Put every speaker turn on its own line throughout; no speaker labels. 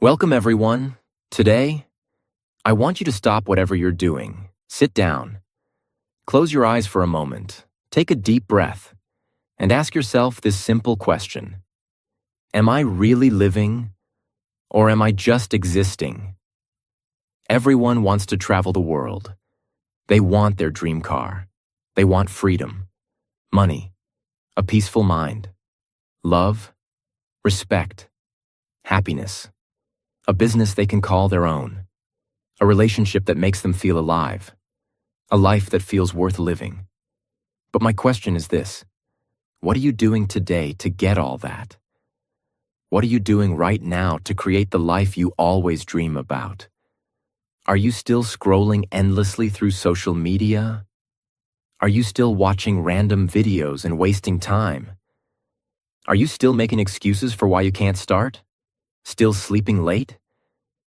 Welcome, everyone. Today, I want you to stop whatever you're doing. Sit down. Close your eyes for a moment. Take a deep breath and ask yourself this simple question. Am I really living, or am I just existing? Everyone wants to travel the world. They want their dream car. They want freedom, money, a peaceful mind, love, respect, happiness, a business they can call their own, a relationship that makes them feel alive, a life that feels worth living. But my question is this: what are you doing today to get all that? What are you doing right now to create the life you always dream about? Are you still scrolling endlessly through social media? Are you still watching random videos and wasting time? Are you still making excuses for why you can't start? Still sleeping late?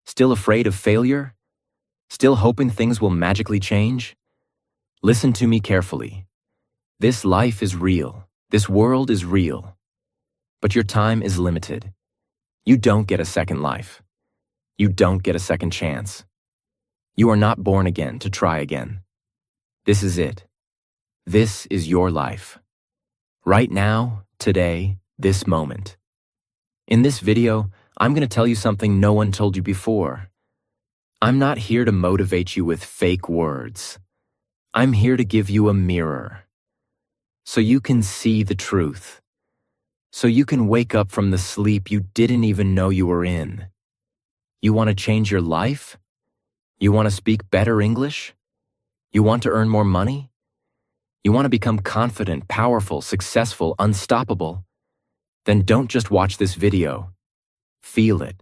Still afraid of failure? Still hoping things will magically change? Listen to me carefully. This life is real. This world is real. But your time is limited. You don't get a second life. You don't get a second chance. You are not born again to try again. This is it. This is your life. Right now, today, this moment. In this video, I'm going to tell you something no one told you before. I'm not here to motivate you with fake words. I'm here to give you a mirror, so you can see the truth, so you can wake up from the sleep you didn't even know you were in. You want to change your life? You want to speak better English? You want to earn more money? You want to become confident, powerful, successful, unstoppable? Then don't just watch this video. Feel it.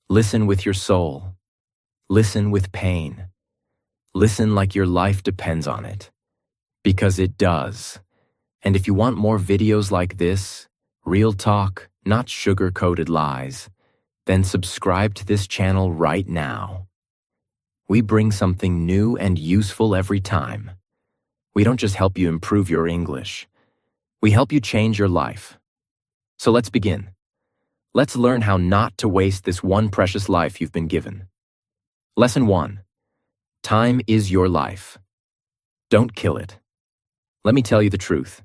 Listen with your soul. Listen with pain. Listen like your life depends on it. Because it does. And if you want more videos like this, real talk, not sugar-coated lies, then subscribe to this channel right now. We bring something new and useful every time. We don't just help you improve your English. We help you change your life. So let's begin. Let's learn how not to waste this one precious life you've been given. Lesson 1. Time is your life. Don't kill it. Let me tell you the truth.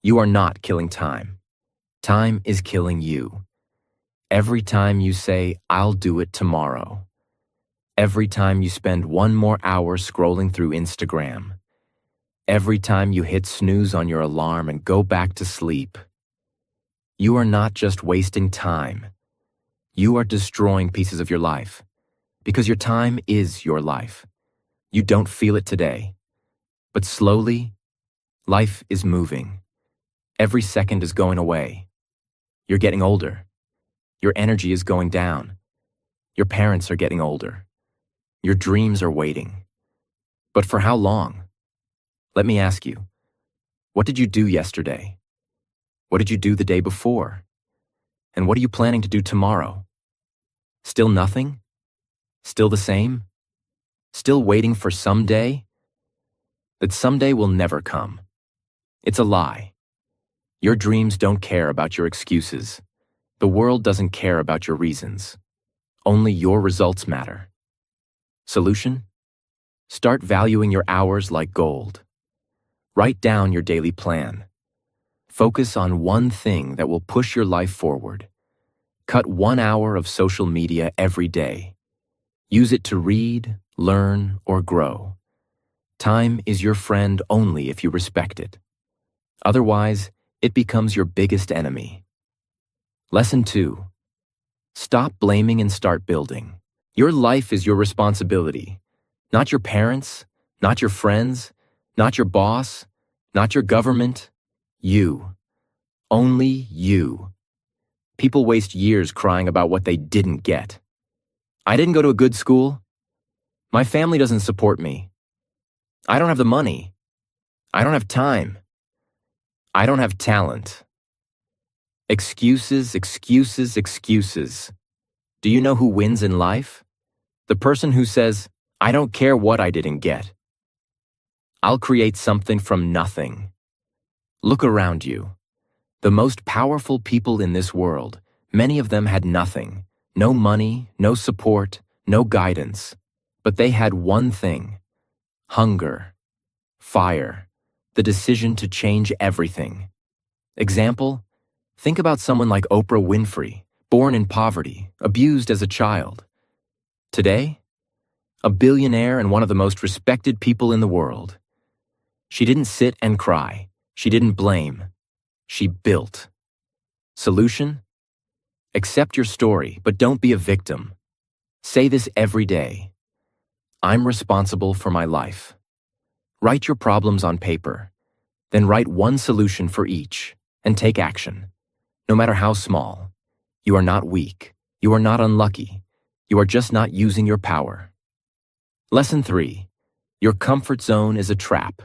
You are not killing time. Time is killing you. Every time you say, "I'll do it tomorrow." Every time you spend one more hour scrolling through Instagram. Every time you hit snooze on your alarm and go back to sleep. You are not just wasting time. You are destroying pieces of your life, because your time is your life. You don't feel it today, but slowly, life is moving. Every second is going away. You're getting older. Your energy is going down. Your parents are getting older. Your dreams are waiting. But for how long? Let me ask you, what did you do yesterday? What did you do the day before? And what are you planning to do tomorrow? Still nothing? Still the same? Still waiting for someday? That someday will never come. It's a lie. Your dreams don't care about your excuses. The world doesn't care about your reasons. Only your results matter. Solution? Start valuing your hours like gold. Write down your daily plan. Focus on one thing that will push your life forward. Cut 1 hour of social media every day. Use it to read, learn, or grow. Time is your friend only if you respect it. Otherwise, it becomes your biggest enemy. Lesson 2. Stop blaming and start building. Your life is your responsibility. Not your parents, not your friends, not your boss, not your government. You. Only you. People waste years crying about what they didn't get. I didn't go to a good school. My family doesn't support me. I don't have the money. I don't have time. I don't have talent. Excuses, excuses, excuses. Do you know who wins in life? The person who says, "I don't care what I didn't get. I'll create something from nothing." Look around you. The most powerful people in this world, many of them had nothing, No money, no support, no guidance. But they had one thing: hunger, fire, the decision to change everything. Example: think about someone like Oprah Winfrey, born in poverty, abused as a child. Today, a billionaire and one of the most respected people in the world. She didn't sit and cry. She didn't blame. She built. Solution? Accept your story, but don't be a victim. Say this every day: I'm responsible for my life. Write your problems on paper. Then write one solution for each, and take action. No matter how small. You are not weak. You are not unlucky. You are just not using your power. Lesson 3. Your comfort zone is a trap.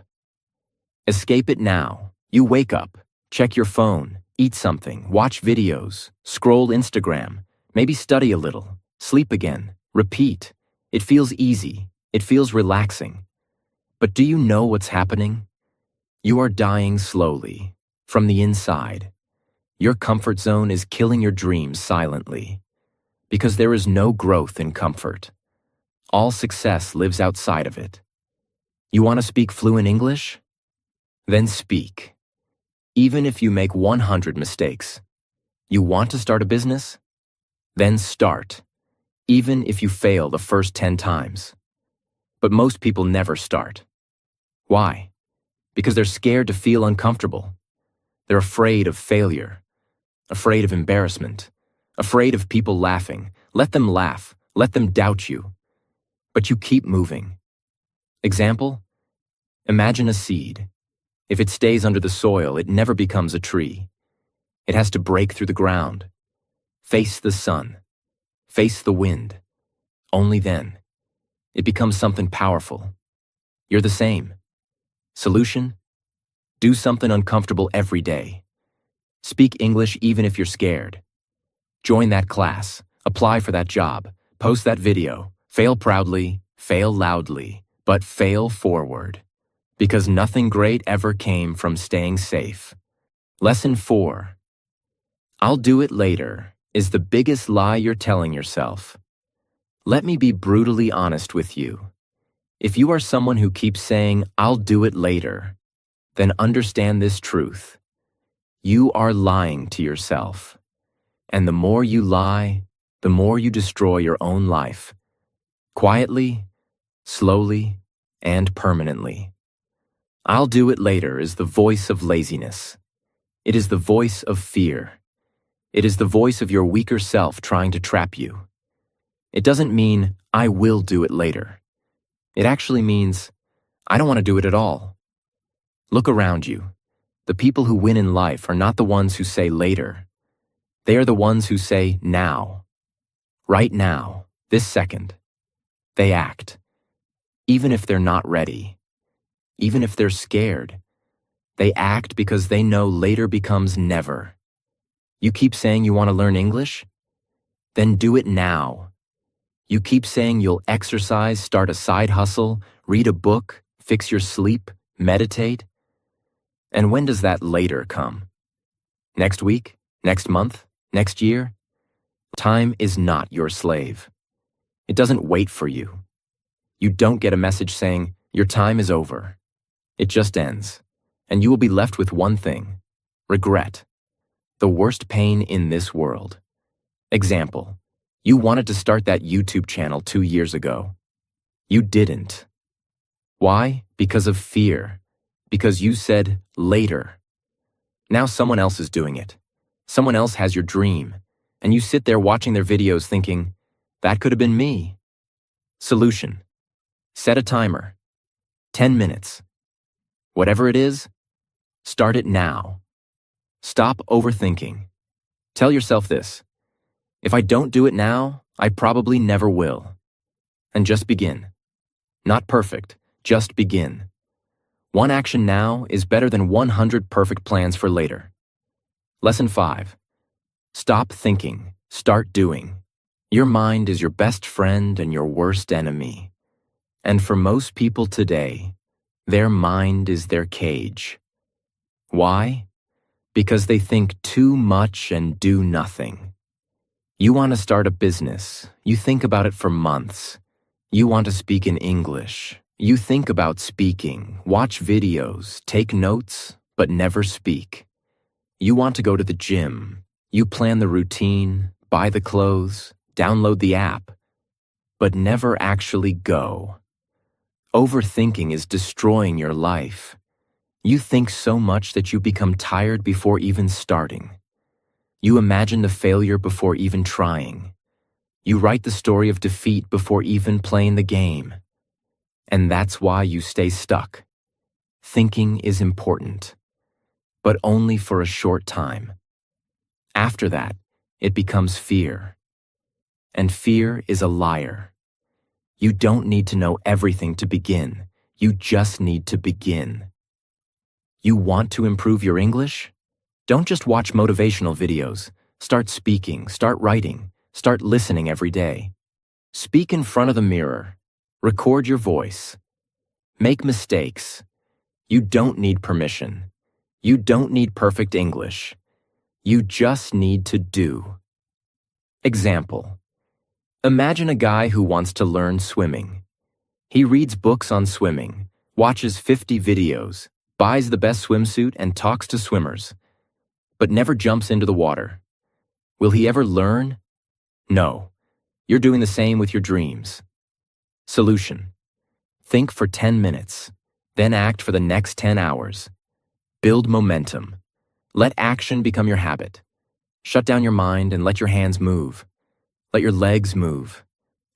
Escape it now. You wake up, check your phone, eat something, watch videos, scroll Instagram, maybe study a little, sleep again, repeat. It feels easy. It feels relaxing. But do you know what's happening? You are dying slowly, from the inside. Your comfort zone is killing your dreams silently. Because there is no growth in comfort. All success lives outside of it. You want to speak fluent English? Then speak. Even if you make 100 mistakes. You want to start a business? Then start. Even if you fail the first 10 times. But most people never start. Why? Because they're scared to feel uncomfortable. They're afraid of failure. Afraid of embarrassment. Afraid of people laughing. Let them laugh. Let them doubt you. But you keep moving. Example? Imagine a seed. If it stays under the soil, it never becomes a tree. It has to break through the ground. Face the sun. Face the wind. Only then. It becomes something powerful. You're the same. Solution? Do something uncomfortable every day. Speak English even if you're scared. Join that class. Apply for that job. Post that video. Fail proudly, fail loudly, but fail forward. Because nothing great ever came from staying safe. Lesson 4. I'll do it later is the biggest lie you're telling yourself. Let me be brutally honest with you. If you are someone who keeps saying, I'll do it later, then understand this truth. You are lying to yourself. And the more you lie, the more you destroy your own life. Quietly, slowly, and permanently. I'll do it later is the voice of laziness. It is the voice of fear. It is the voice of your weaker self trying to trap you. It doesn't mean, I will do it later. It actually means, I don't want to do it at all. Look around you. The people who win in life are not the ones who say later. They are the ones who say now. Right now, this second. They act. Even if they're not ready. Even if they're scared. They act because they know later becomes never. You keep saying you want to learn English? Then do it now. You keep saying you'll exercise, start a side hustle, read a book, fix your sleep, meditate. And when does that later come? Next week? Next month? Next year? Time is not your slave. It doesn't wait for you. You don't get a message saying, your time is over. It just ends. And you will be left with one thing: regret. The worst pain in this world. Example: you wanted to start that YouTube channel 2 years ago. You didn't. Why? Because of fear. Because you said later. Now someone else is doing it. Someone else has your dream. And you sit there watching their videos thinking, that could have been me. Solution: set a timer. 10 minutes. Whatever it is, start it now. Stop overthinking. Tell yourself this: if I don't do it now, I probably never will. And just begin. Not perfect, just begin. One action now is better than 100 perfect plans for later. Lesson 5. Stop thinking, start doing. Your mind is your best friend and your worst enemy. And for most people today, their mind is their cage. Why? Because they think too much and do nothing. You want to start a business. You think about it for months. You want to speak in English. You think about speaking, watch videos, take notes, but never speak. You want to go to the gym. You plan the routine, buy the clothes, download the app, but never actually go. Overthinking is destroying your life. You think so much that you become tired before even starting. You imagine the failure before even trying. You write the story of defeat before even playing the game. And that's why you stay stuck. Thinking is important, but only for a short time. After that, it becomes fear. And fear is a liar. You don't need to know everything to begin. You just need to begin. You want to improve your English? Don't just watch motivational videos. Start speaking, start writing, start listening every day. Speak in front of the mirror. Record your voice. Make mistakes. You don't need permission. You don't need perfect English. You just need to do. Example. Imagine a guy who wants to learn swimming. He reads books on swimming, watches 50 videos, buys the best swimsuit and talks to swimmers, but never jumps into the water. Will he ever learn? No. You're doing the same with your dreams. Solution. Think for 10 minutes, then act for the next 10 hours. Build momentum. Let action become your habit. Shut down your mind and let your hands move. Let your legs move.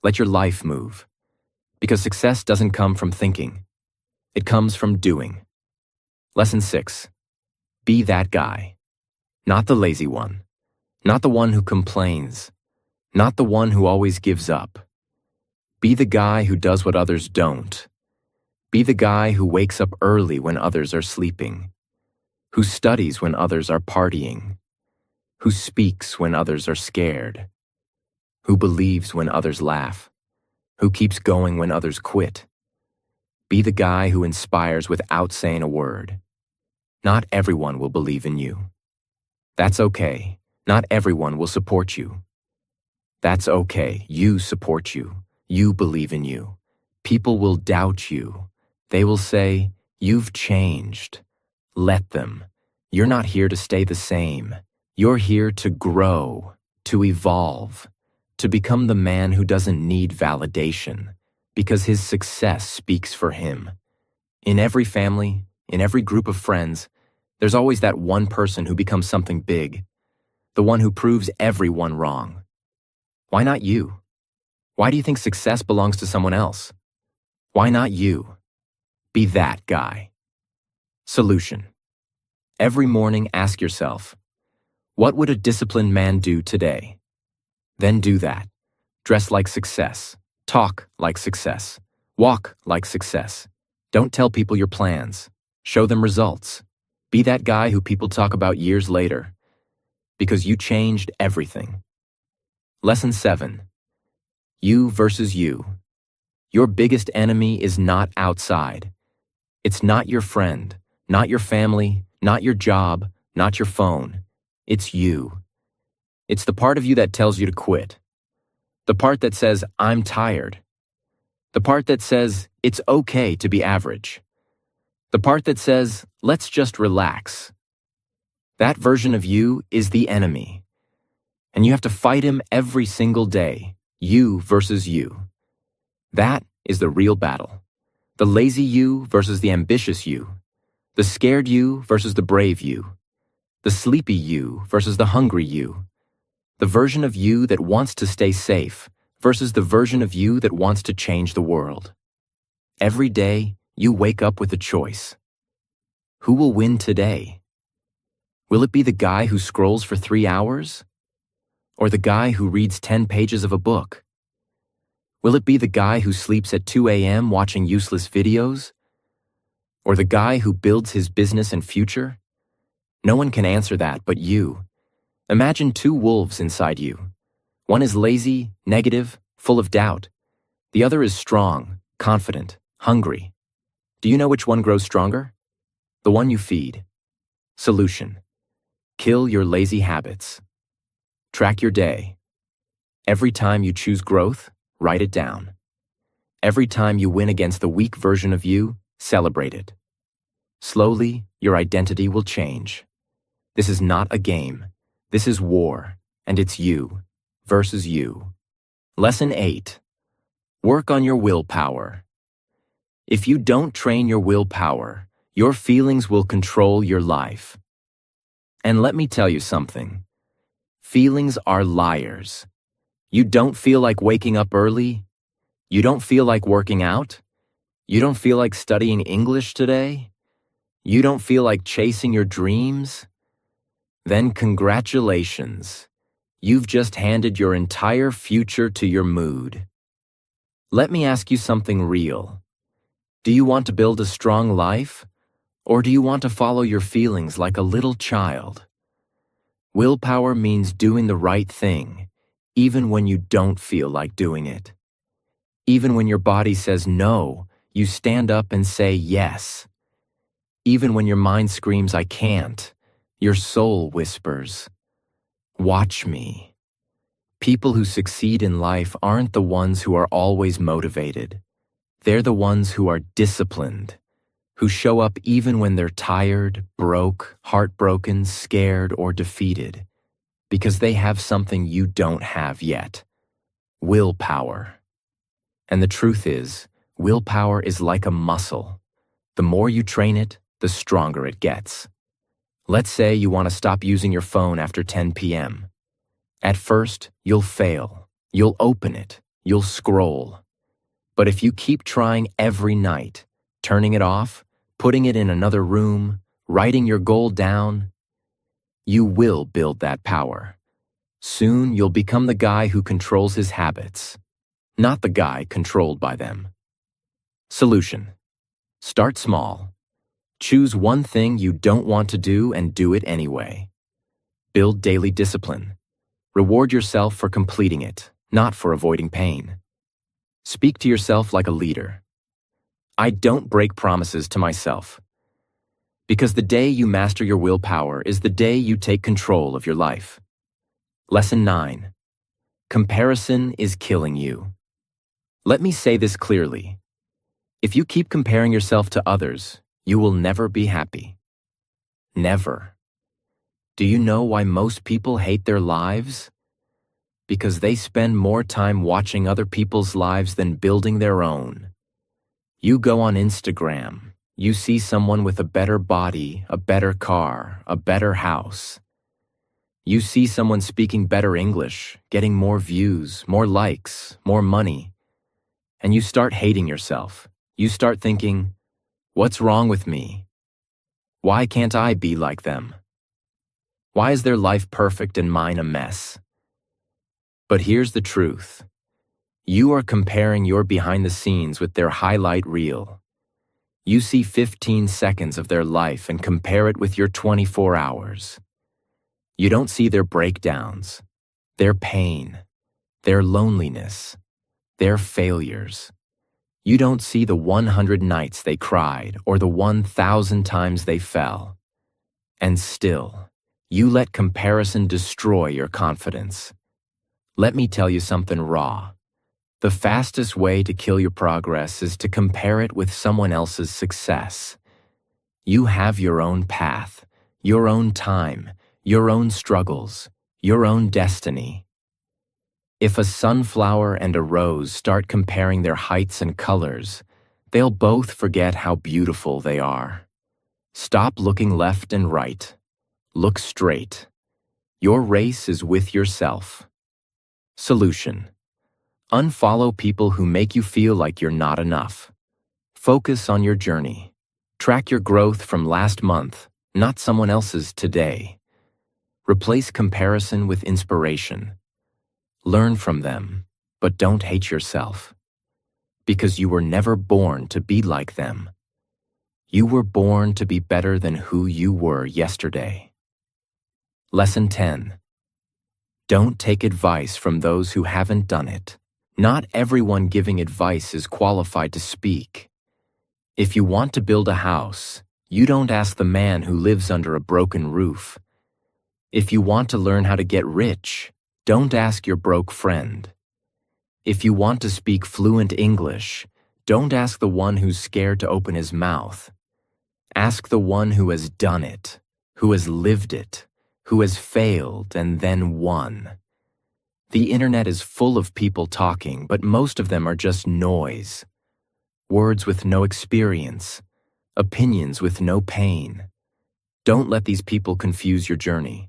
Let your life move. Because success doesn't come from thinking. It comes from doing. Lesson 6. Be that guy. Not the lazy one. Not the one who complains. Not the one who always gives up. Be the guy who does what others don't. Be the guy who wakes up early when others are sleeping. Who studies when others are partying. Who speaks when others are scared. Who believes when others laugh. Who keeps going when others quit. Be the guy who inspires without saying a word. Not everyone will believe in you. That's okay. Not everyone will support you. That's okay. You support you. You believe in you. People will doubt you. They will say, "You've changed." Let them. You're not here to stay the same. You're here to grow, to evolve, to become the man who doesn't need validation, because his success speaks for him. In every family, in every group of friends, there's always that one person who becomes something big, the one who proves everyone wrong. Why not you? Why do you think success belongs to someone else? Why not you? Be that guy. Solution. Every morning ask yourself, what would a disciplined man do today? Then do that. Dress like success. Talk like success. Walk like success. Don't tell people your plans. Show them results. Be that guy who people talk about years later. Because you changed everything. Lesson 7. You versus you. Your biggest enemy is not outside. It's not your friend, not your family, not your job, not your phone. It's you. It's the part of you that tells you to quit. The part that says, "I'm tired." The part that says, "It's okay to be average." The part that says, "Let's just relax." That version of you is the enemy. And you have to fight him every single day. You versus you. That is the real battle. The lazy you versus the ambitious you. The scared you versus the brave you. The sleepy you versus the hungry you. The version of you that wants to stay safe versus the version of you that wants to change the world. Every day, you wake up with a choice. Who will win today? Will it be the guy who scrolls for 3 hours? Or the guy who reads 10 pages of a book? Will it be the guy who sleeps at 2 a.m. watching useless videos? Or the guy who builds his business and future? No one can answer that but you. Imagine 2 wolves inside you. One is lazy, negative, full of doubt. The other is strong, confident, hungry. Do you know which one grows stronger? The one you feed. Solution. Kill your lazy habits. Track your day. Every time you choose growth, write it down. Every time you win against the weak version of you, celebrate it. Slowly, your identity will change. This is not a game. This is war, and it's you versus you. Lesson 8. Work on your willpower. If you don't train your willpower, your feelings will control your life. And let me tell you something. Feelings are liars. You don't feel like waking up early? You don't feel like working out? You don't feel like studying English today? You don't feel like chasing your dreams? Then congratulations. You've just handed your entire future to your mood. Let me ask you something real. Do you want to build a strong life? Or do you want to follow your feelings like a little child? Willpower means doing the right thing, even when you don't feel like doing it. Even when your body says no, you stand up and say yes. Even when your mind screams, I can't, your soul whispers, watch me. People who succeed in life aren't the ones who are always motivated. They're the ones who are disciplined, who show up even when they're tired, broke, heartbroken, scared, or defeated, because they have something you don't have yet: willpower. And the truth is, willpower is like a muscle. The more you train it, the stronger it gets. Let's say you want to stop using your phone after 10 p.m. At first, you'll fail. You'll open it. You'll scroll. But if you keep trying every night, turning it off, putting it in another room, writing your goal down, you will build that power. Soon, you'll become the guy who controls his habits, not the guy controlled by them. Solution: start small. Choose one thing you don't want to do and do it anyway. Build daily discipline. Reward yourself for completing it, not for avoiding pain. Speak to yourself like a leader. I don't break promises to myself. Because the day you master your willpower is the day you take control of your life. Lesson 9. Comparison is killing you. Let me say this clearly. If you keep comparing yourself to others, you will never be happy. Never. Do you know why most people hate their lives? Because they spend more time watching other people's lives than building their own. You go on Instagram, you see someone with a better body, a better car, a better house. You see someone speaking better English, getting more views, more likes, more money. And you start hating yourself. You start thinking, what's wrong with me? Why can't I be like them? Why is their life perfect and mine a mess? But here's the truth. You are comparing your behind the scenes with their highlight reel. You see 15 seconds of their life and compare it with your 24 hours. You don't see their breakdowns, their pain, their loneliness, their failures. You don't see the 100 nights they cried or the 1,000 times they fell. And still, you let comparison destroy your confidence. Let me tell you something raw. The fastest way to kill your progress is to compare it with someone else's success. You have your own path, your own time, your own struggles, your own destiny. If a sunflower and a rose start comparing their heights and colors, they'll both forget how beautiful they are. Stop looking left and right. Look straight. Your race is with yourself. Solution: unfollow people who make you feel like you're not enough. Focus on your journey. Track your growth from last month, not someone else's today. Replace comparison with inspiration. Learn from them, but don't hate yourself. Because you were never born to be like them. You were born to be better than who you were yesterday. Lesson 10. Don't take advice from those who haven't done it. Not everyone giving advice is qualified to speak. If you want to build a house, you don't ask the man who lives under a broken roof. If you want to learn how to get rich, Don't ask your broke friend. If you want to speak fluent English, don't ask the one who's scared to open his mouth. Ask the one who has done it, who has lived it, who has failed and then won. The internet is full of people talking, but most of them are just noise. Words with no experience, opinions with no pain. Don't let these people confuse your journey.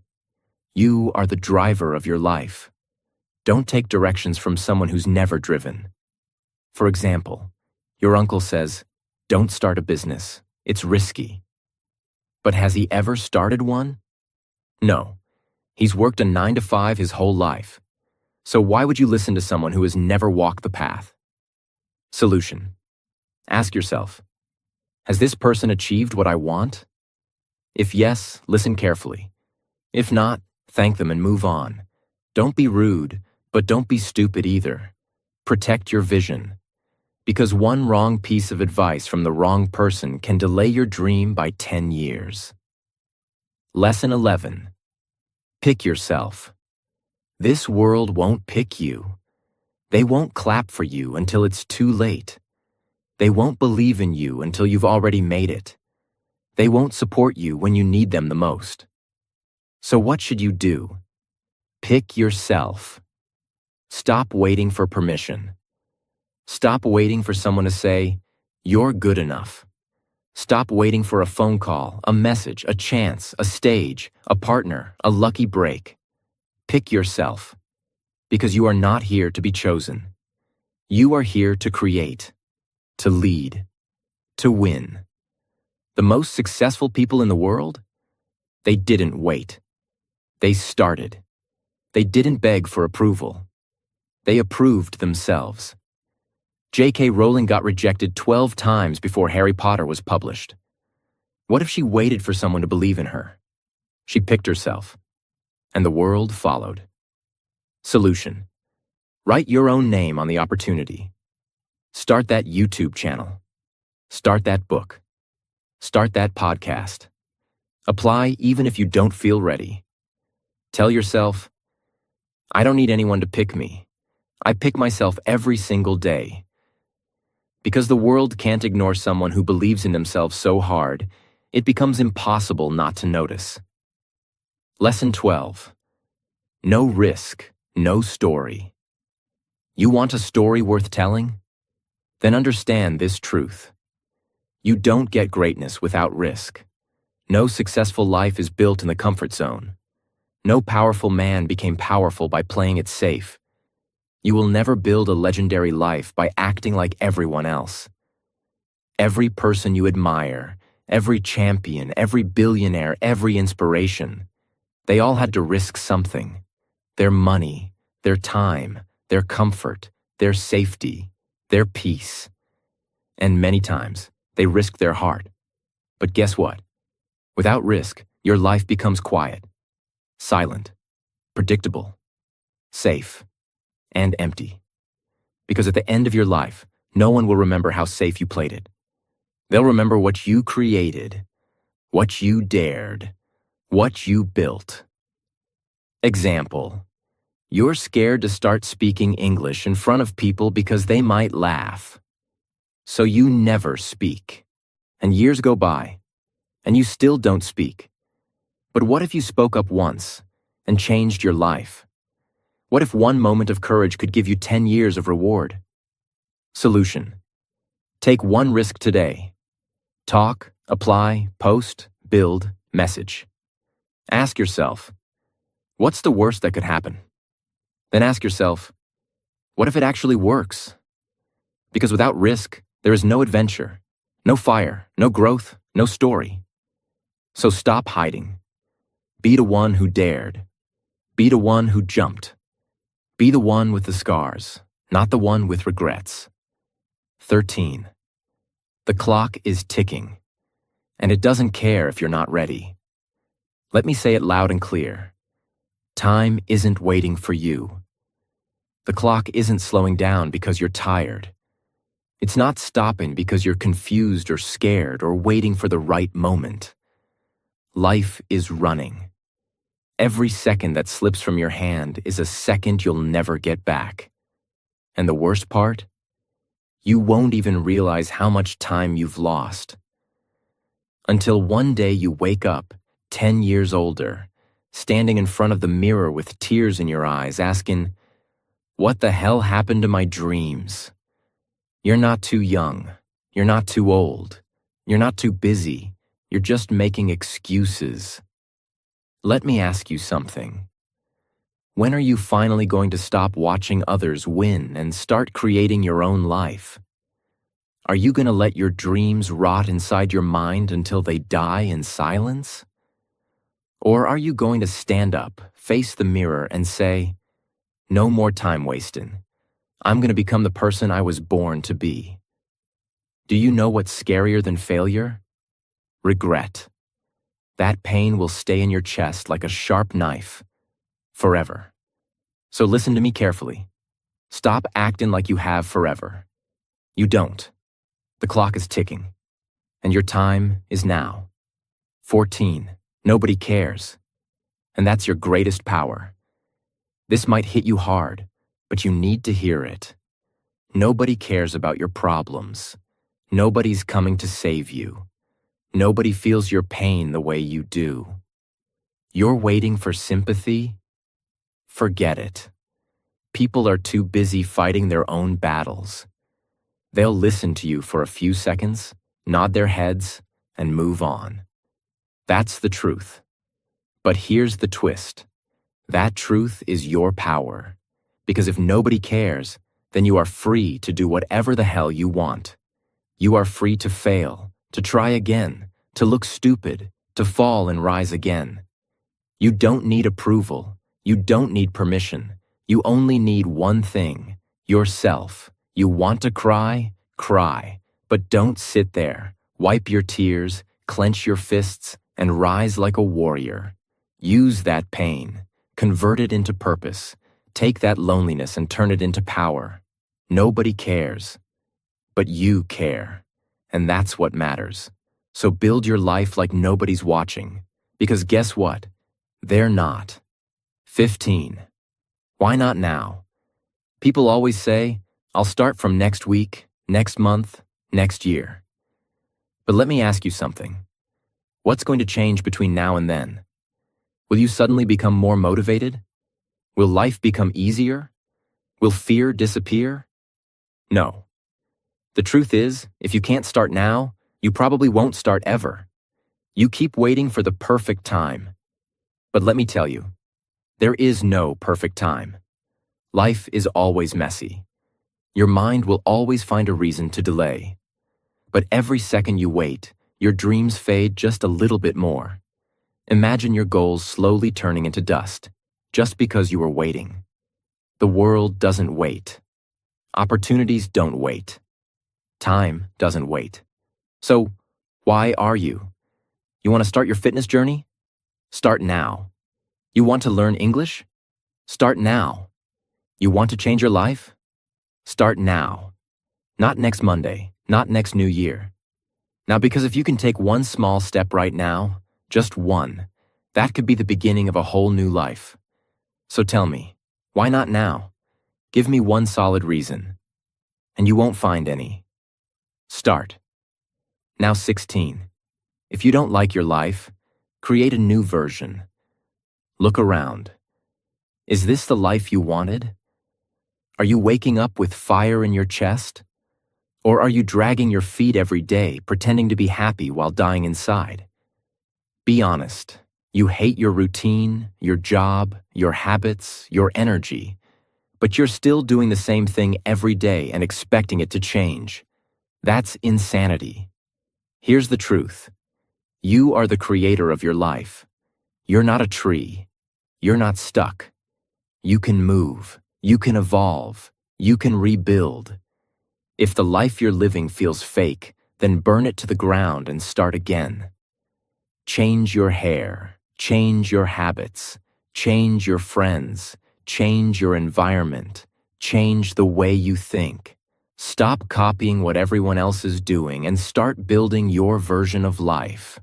You are the driver of your life. Don't take directions from someone who's never driven. For example, your uncle says, "Don't start a business. It's risky." But has he ever started one? No. He's worked a 9-to-5 his whole life. So why would you listen to someone who has never walked the path? Solution. Ask yourself, has this person achieved what I want? If yes, listen carefully. If not, thank them and move on. Don't be rude, but don't be stupid either. Protect your vision. Because one wrong piece of advice from the wrong person can delay your dream by 10 years. Lesson 11. Pick yourself. This world won't pick you. They won't clap for you until it's too late. They won't believe in you until you've already made it. They won't support you when you need them the most. So what should you do? Pick yourself. Stop waiting for permission. Stop waiting for someone to say, "You're good enough." Stop waiting for a phone call, a message, a chance, a stage, a partner, a lucky break. Pick yourself, because you are not here to be chosen. You are here to create, to lead, to win. The most successful people in the world? They didn't wait. They started. They didn't beg for approval. They approved themselves. J.K. Rowling got rejected 12 times before Harry Potter was published. What if she waited for someone to believe in her? She picked herself, and the world followed. Solution. Write your own name on the opportunity. Start that YouTube channel. Start that book. Start that podcast. Apply even if you don't feel ready. Tell yourself, I don't need anyone to pick me. I pick myself every single day. Because the world can't ignore someone who believes in themselves so hard, it becomes impossible not to notice. Lesson 12. No risk, no story. You want a story worth telling? Then understand this truth. You don't get greatness without risk. No successful life is built in the comfort zone. No powerful man became powerful by playing it safe. You will never build a legendary life by acting like everyone else. Every person you admire, every champion, every billionaire, every inspiration, they all had to risk something. Their money, their time, their comfort, their safety, their peace. And many times, they risked their heart. But guess what? Without risk, your life becomes quiet, silent, predictable, safe, and empty. Because at the end of your life, no one will remember how safe you played it. They'll remember what you created, what you dared, what you built. Example. You're scared to start speaking English in front of people because they might laugh. So you never speak. And years go by, and you still don't speak. But what if you spoke up once and changed your life? What if one moment of courage could give you 10 years of reward? Solution. Take one risk today. Talk, apply, post, build, message. Ask yourself, what's the worst that could happen? Then ask yourself, what if it actually works? Because without risk, there is no adventure, no fire, no growth, no story. So stop hiding. Be the one who dared. Be the one who jumped. Be the one with the scars, not the one with regrets. 13. The clock is ticking, and it doesn't care if you're not ready. Let me say it loud and clear. Time isn't waiting for you. The clock isn't slowing down because you're tired. It's not stopping because you're confused or scared or waiting for the right moment. Life is running. Every second that slips from your hand is a second you'll never get back. And the worst part? You won't even realize how much time you've lost. Until one day you wake up, 10 years older, standing in front of the mirror with tears in your eyes, asking, "What the hell happened to my dreams?" You're not too young. You're not too old. You're not too busy. You're just making excuses. Let me ask you something. When are you finally going to stop watching others win and start creating your own life? Are you going to let your dreams rot inside your mind until they die in silence? Or are you going to stand up, face the mirror, and say, "No more time wasting. I'm going to become the person I was born to be"? Do you know what's scarier than failure? Regret. That pain will stay in your chest like a sharp knife, forever. So listen to me carefully. Stop acting like you have forever. You don't. The clock is ticking, and your time is now. 14. Nobody cares. And that's your greatest power. This might hit you hard, but you need to hear it. Nobody cares about your problems. Nobody's coming to save you. Nobody feels your pain the way you do. You're waiting for sympathy? Forget it. People are too busy fighting their own battles. They'll listen to you for a few seconds, nod their heads, and move on. That's the truth. But here's the twist. That truth is your power. Because if nobody cares, then you are free to do whatever the hell you want. You are free to fail, to try again, to look stupid, to fall and rise again. You don't need approval. You don't need permission. You only need one thing, yourself. You want to cry? Cry. But don't sit there. Wipe your tears, clench your fists, and rise like a warrior. Use that pain. Convert it into purpose. Take that loneliness and turn it into power. Nobody cares. But you care. And that's what matters. So build your life like nobody's watching. Because guess what? They're not. 15. Why not now? People always say, "I'll start from next week, next month, next year." But let me ask you something. What's going to change between now and then? Will you suddenly become more motivated? Will life become easier? Will fear disappear? No. The truth is, if you can't start now, you probably won't start ever. You keep waiting for the perfect time. But let me tell you, there is no perfect time. Life is always messy. Your mind will always find a reason to delay. But every second you wait, your dreams fade just a little bit more. Imagine your goals slowly turning into dust, just because you were waiting. The world doesn't wait. Opportunities don't wait. Time doesn't wait. So, why are you? You want to start your fitness journey? Start now. You want to learn English? Start now. You want to change your life? Start now. Not next Monday, not next New Year. Now, because if you can take one small step right now, just one, that could be the beginning of a whole new life. So tell me, why not now? Give me one solid reason. And you won't find any. Start. Now 16. If you don't like your life, create a new version. Look around. Is this the life you wanted? Are you waking up with fire in your chest? Or are you dragging your feet every day, pretending to be happy while dying inside? Be honest. You hate your routine, your job, your habits, your energy, but you're still doing the same thing every day and expecting it to change. That's insanity. Here's the truth. You are the creator of your life. You're not a tree. You're not stuck. You can move. You can evolve. You can rebuild. If the life you're living feels fake, then burn it to the ground and start again. Change your hair. Change your habits. Change your friends. Change your environment. Change the way you think. Stop copying what everyone else is doing and start building your version of life.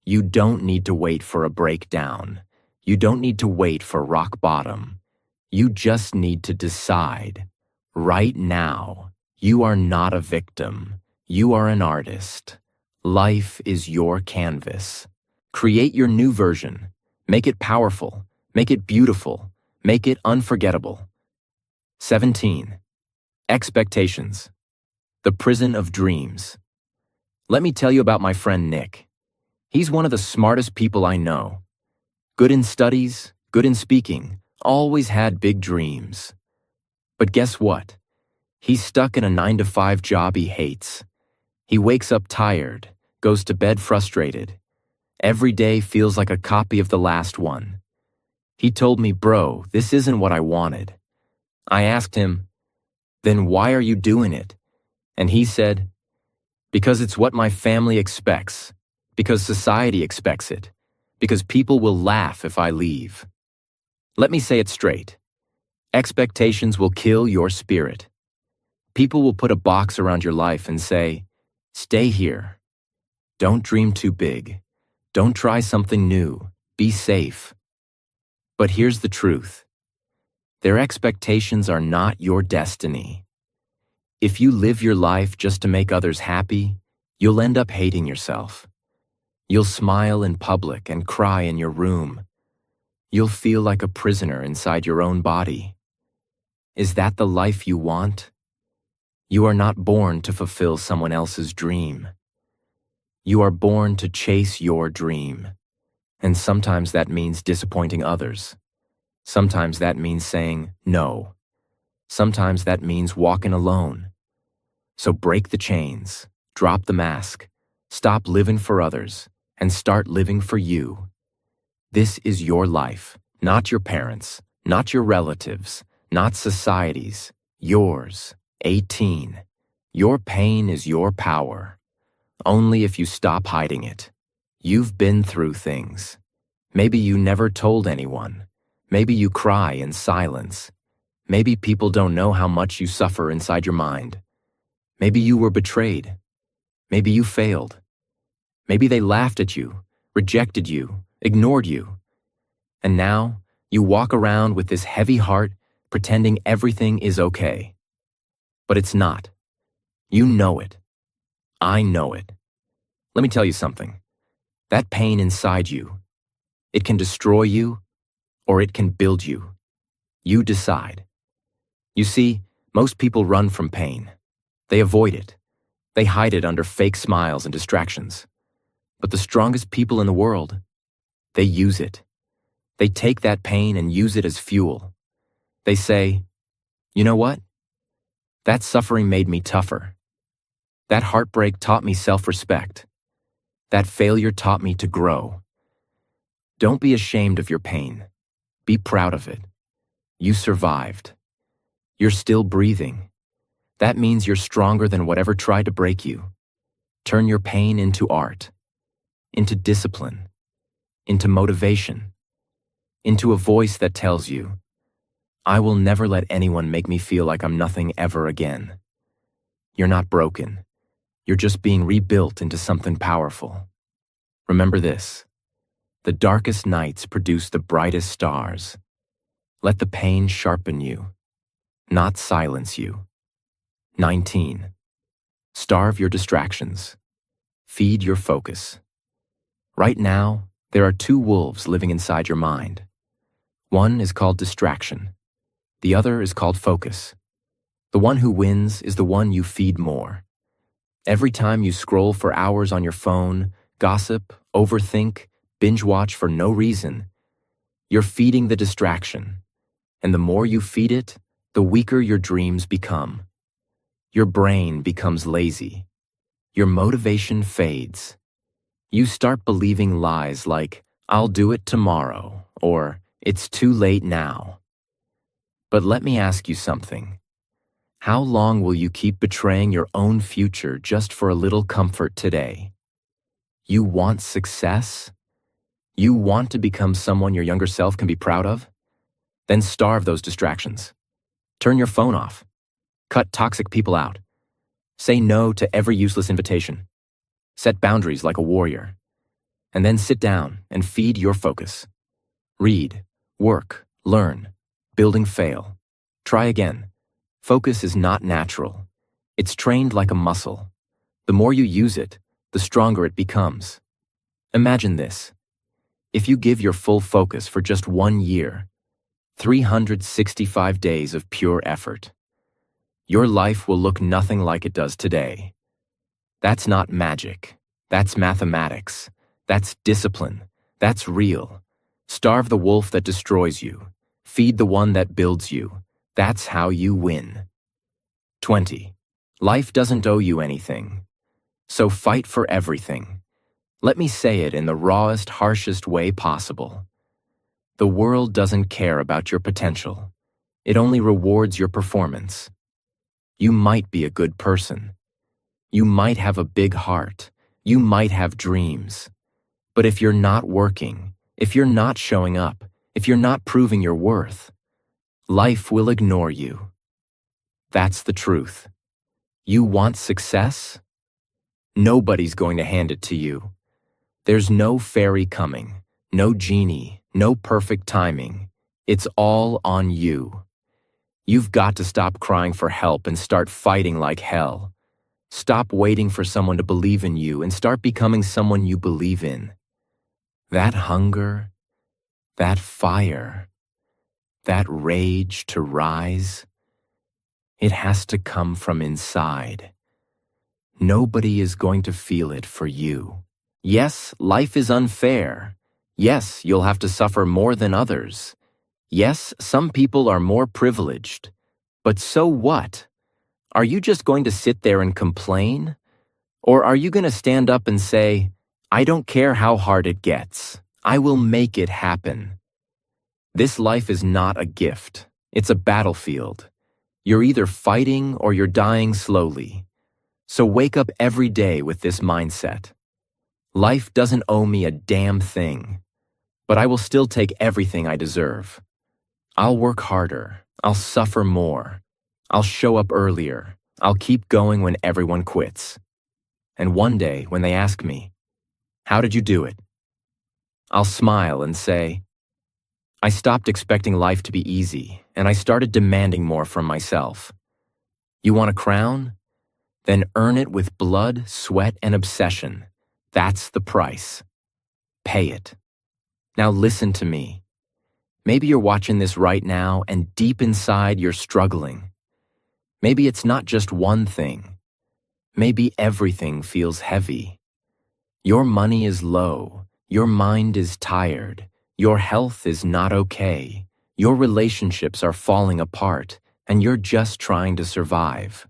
You don't need to wait for a breakdown. You don't need to wait for rock bottom. You just need to decide. Right now, you are not a victim. You are an artist. Life is your canvas. Create your new version. Make it powerful. Make it beautiful. Make it unforgettable. 17. Expectations. The prison of dreams. Let me tell you about my friend Nick. He's one of the smartest people I know. Good in studies, good in speaking, always had big dreams. But guess what? He's stuck in a 9-to-5 job he hates. He wakes up tired, goes to bed frustrated. Every day feels like a copy of the last one. He told me, "Bro, this isn't what I wanted." I asked him, "Then why are you doing it?" And he said, "Because it's what my family expects, because society expects it, because people will laugh if I leave." Let me say it straight. Expectations will kill your spirit. People will put a box around your life and say, "Stay here. Don't dream too big. Don't try something new. Be safe." But here's the truth. Their expectations are not your destiny. If you live your life just to make others happy, you'll end up hating yourself. You'll smile in public and cry in your room. You'll feel like a prisoner inside your own body. Is that the life you want? You are not born to fulfill someone else's dream. You are born to chase your dream. And sometimes that means disappointing others. Sometimes that means saying no. Sometimes that means walking alone. So break the chains, drop the mask, stop living for others, and start living for you. This is your life, not your parents', not your relatives', not society's, yours. 18. Your pain is your power. Only if you stop hiding it. You've been through things. Maybe you never told anyone. Maybe you cry in silence. Maybe people don't know how much you suffer inside your mind. Maybe you were betrayed. Maybe you failed. Maybe they laughed at you, rejected you, ignored you. And now you walk around with this heavy heart pretending everything is okay. But it's not. You know it. I know it. Let me tell you something. That pain inside you, it can destroy you or it can build you. You decide. You see, most people run from pain. They avoid it. They hide it under fake smiles and distractions. But the strongest people in the world, they use it. They take that pain and use it as fuel. They say, "You know what? That suffering made me tougher. That heartbreak taught me self-respect. That failure taught me to grow." Don't be ashamed of your pain. Be proud of it. You survived. You're still breathing. That means you're stronger than whatever tried to break you. Turn your pain into art, into discipline, into motivation, into a voice that tells you, "I will never let anyone make me feel like I'm nothing ever again." You're not broken. You're just being rebuilt into something powerful. Remember this. The darkest nights produce the brightest stars. Let the pain sharpen you, not silence you. 19. Starve your distractions. Feed your focus. Right now, there are two wolves living inside your mind. One is called distraction. The other is called focus. The one who wins is the one you feed more. Every time you scroll for hours on your phone, gossip, overthink, binge watch for no reason, you're feeding the distraction. And the more you feed it, the weaker your dreams become. Your brain becomes lazy. Your motivation fades. You start believing lies like, "I'll do it tomorrow," or "It's too late now." But let me ask you something. How long will you keep betraying your own future just for a little comfort today? You want success? You want to become someone your younger self can be proud of? Then starve those distractions. Turn your phone off. Cut toxic people out. Say no to every useless invitation. Set boundaries like a warrior. And then sit down and feed your focus. Read, work, learn, building fail. Try again. Focus is not natural. It's trained like a muscle. The more you use it, the stronger it becomes. Imagine this. If you give your full focus for just 1 year, 365 days of pure effort, your life will look nothing like it does today. That's not magic. That's mathematics. That's discipline. That's real. Starve the wolf that destroys you. Feed the one that builds you. That's how you win. 20. Life doesn't owe you anything. So fight for everything. Let me say it in the rawest, harshest way possible. The world doesn't care about your potential. It only rewards your performance. You might be a good person. You might have a big heart. You might have dreams. But if you're not working, if you're not showing up, if you're not proving your worth, life will ignore you. That's the truth. You want success? Nobody's going to hand it to you. There's no fairy coming, no genie, no perfect timing. It's all on you. You've got to stop crying for help and start fighting like hell. Stop waiting for someone to believe in you and start becoming someone you believe in. That hunger, that fire, that rage to rise, it has to come from inside. Nobody is going to feel it for you. Yes, life is unfair. Yes, you'll have to suffer more than others. Yes, some people are more privileged. But so what? Are you just going to sit there and complain? Or are you going to stand up and say, I don't care how hard it gets. I will make it happen. This life is not a gift. It's a battlefield. You're either fighting or you're dying slowly. So wake up every day with this mindset. Life doesn't owe me a damn thing, but I will still take everything I deserve. I'll work harder. I'll suffer more. I'll show up earlier. I'll keep going when everyone quits. And one day, when they ask me, how did you do it? I'll smile and say, I stopped expecting life to be easy, and I started demanding more from myself. You want a crown? Then earn it with blood, sweat, and obsession. That's the price. Pay it. Now listen to me. Maybe you're watching this right now, and deep inside you're struggling. Maybe it's not just one thing. Maybe everything feels heavy. Your money is low. Your mind is tired. Your health is not okay. Your relationships are falling apart, and you're just trying to survive.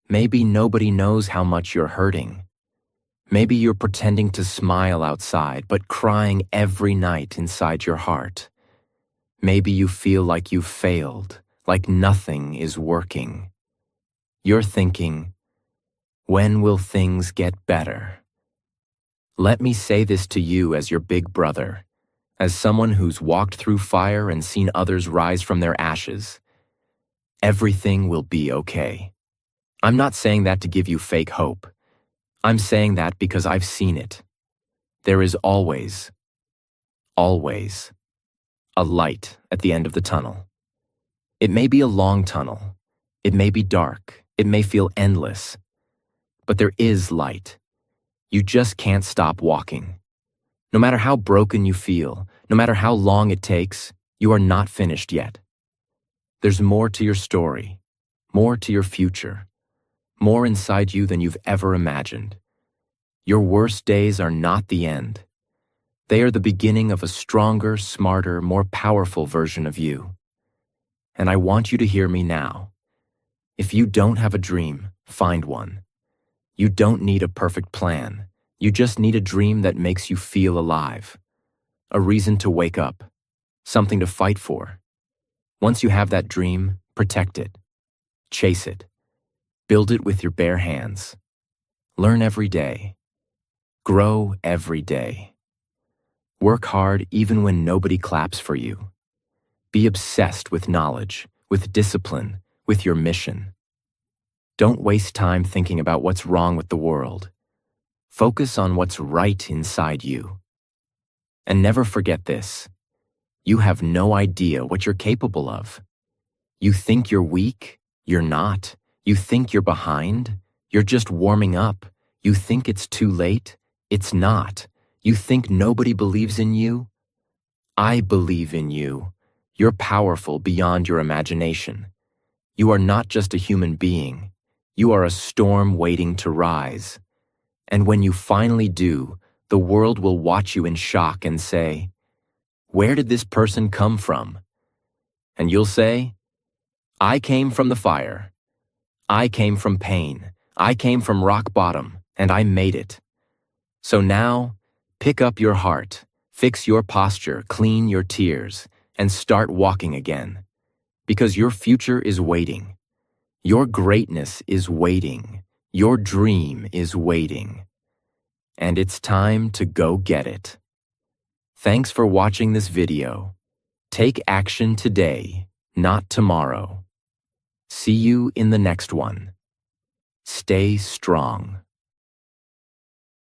Maybe nobody knows how much you're hurting. Maybe you're pretending to smile outside, but crying every night inside your heart. Maybe you feel like you've failed, like nothing is working. You're thinking, when will things get better? Let me say this to you as your big brother, as someone who's walked through fire and seen others rise from their ashes. Everything will be okay. I'm not saying that to give you fake hope. I'm saying that because I've seen it. There is always a light at the end of the tunnel. It may be a long tunnel. It may be dark. It may feel endless. But there is light. You just can't stop walking. No matter how broken you feel, no matter how long it takes, you are not finished yet. There's more to your story, more to your future, more inside you than you've ever imagined. Your worst days are not the end. They are the beginning of a stronger, smarter, more powerful version of you. And I want you to hear me now. If you don't have a dream, find one. You don't need a perfect plan. You just need a dream that makes you feel alive. A reason to wake up. Something to fight for. Once you have that dream, protect it. Chase it. Build it with your bare hands. Learn every day. Grow every day. Work hard even when nobody claps for you. Be obsessed with knowledge, with discipline, with your mission. Don't waste time thinking about what's wrong with the world. Focus on what's right inside you. And never forget this. You have no idea what you're capable of. You think you're weak? You're not. You think you're behind? You're just warming up. You think it's too late? It's not. You think nobody believes in you? I believe in you. You're powerful beyond your imagination. You are not just a human being. You are a storm waiting to rise. And when you finally do, the world will watch you in shock and say, "Where did this person come from?" And you'll say, "I came from the fire. I came from pain. I came from rock bottom, and I made it." So now, pick up your heart, fix your posture, clean your tears, and start walking again. Because your future is waiting. Your greatness is waiting. Your dream is waiting. And it's time to go get it. Thanks for watching this video. Take action today, not tomorrow. See you in the next one. Stay strong.